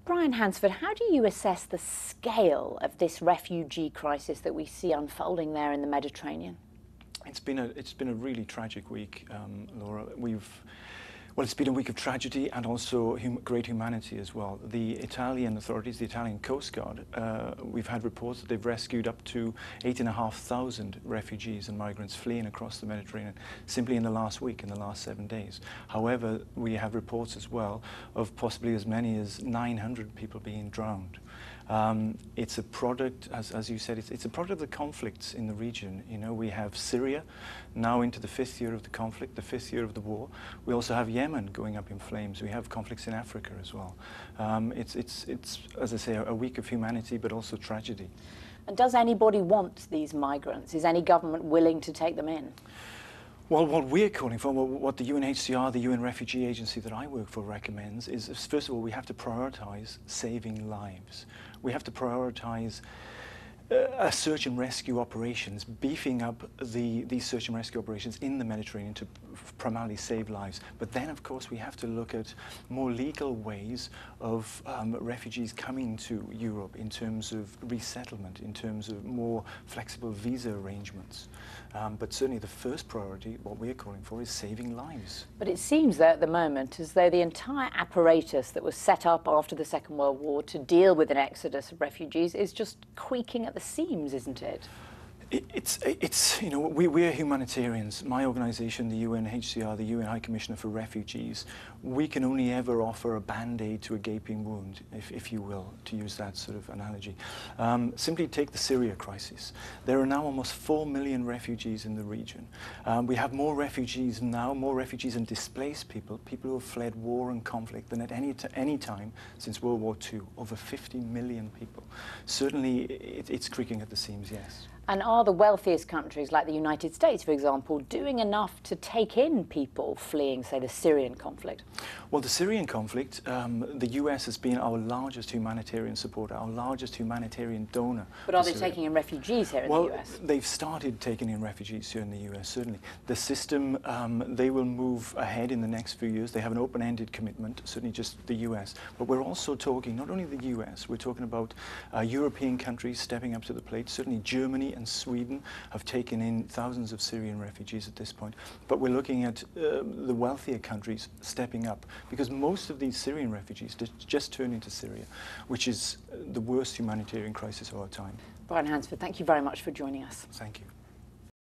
Brian Hansford, how do you assess the scale of this refugee crisis that we see unfolding there in the Mediterranean? It's been a really tragic week, Laura. It's been a week of tragedy and also great humanity as well. The Italian authorities, the Italian Coast Guard, we've had reports that they've rescued up to 8,500 refugees and migrants fleeing across the Mediterranean simply in the last week, in the last 7 days. However, we have reports as well of possibly as many as 900 people being drowned. It's a product, as you said, it's a product of the conflicts in the region. You know, we have Syria now into the 5th year of the conflict, the 5th year of the war. We also have Yemen going up in flames. We have conflicts in Africa as well. It's as I say, a week of humanity, but also tragedy. And does anybody want these migrants? Is any government willing to take them in? Well, what we're calling for, what the UNHCR, the UN Refugee Agency that I work for, recommends is, first of all, we have to prioritise saving lives. We have to prioritise search and rescue operations, beefing up these search and rescue operations in the Mediterranean to primarily save lives. But then, of course, we have to look at more legal ways of refugees coming to Europe in terms of resettlement, in terms of more flexible visa arrangements. But certainly the first priority, what we're calling for, is saving lives. But it seems that at the moment as though the entire apparatus that was set up after the Second World War to deal with an exodus of refugees is just creaking at the seams, isn't it? It's you know, we're humanitarians. My organisation, the UNHCR, the UN High Commissioner for Refugees, we can only ever offer a band-aid to a gaping wound, if you will, to use that sort of analogy. Simply take the Syria crisis. There are now almost 4 million refugees in the region. We have more refugees now, more refugees and displaced people who have fled war and conflict than at any time since World War II. Over 50 million people. Certainly, it's creaking at the seams, yes. And are the wealthiest countries, like the United States, for example, doing enough to take in people fleeing, say, the Syrian conflict? Well, the Syrian conflict, the US has been our largest humanitarian supporter, our largest humanitarian donor. But are they taking in refugees here in the US? They've started taking in refugees here in the US, certainly. The system, they will move ahead in the next few years. They have an open-ended commitment, certainly just the US. But we're also talking, not only the US, we're talking about European countries stepping up to the plate. Certainly Germany and Sweden have taken in thousands of Syrian refugees at this point. But we're looking at the wealthier countries stepping up, because most of these Syrian refugees just turn into Syria, which is the worst humanitarian crisis of our time. Brian Hansford, thank you very much for joining us. Thank you.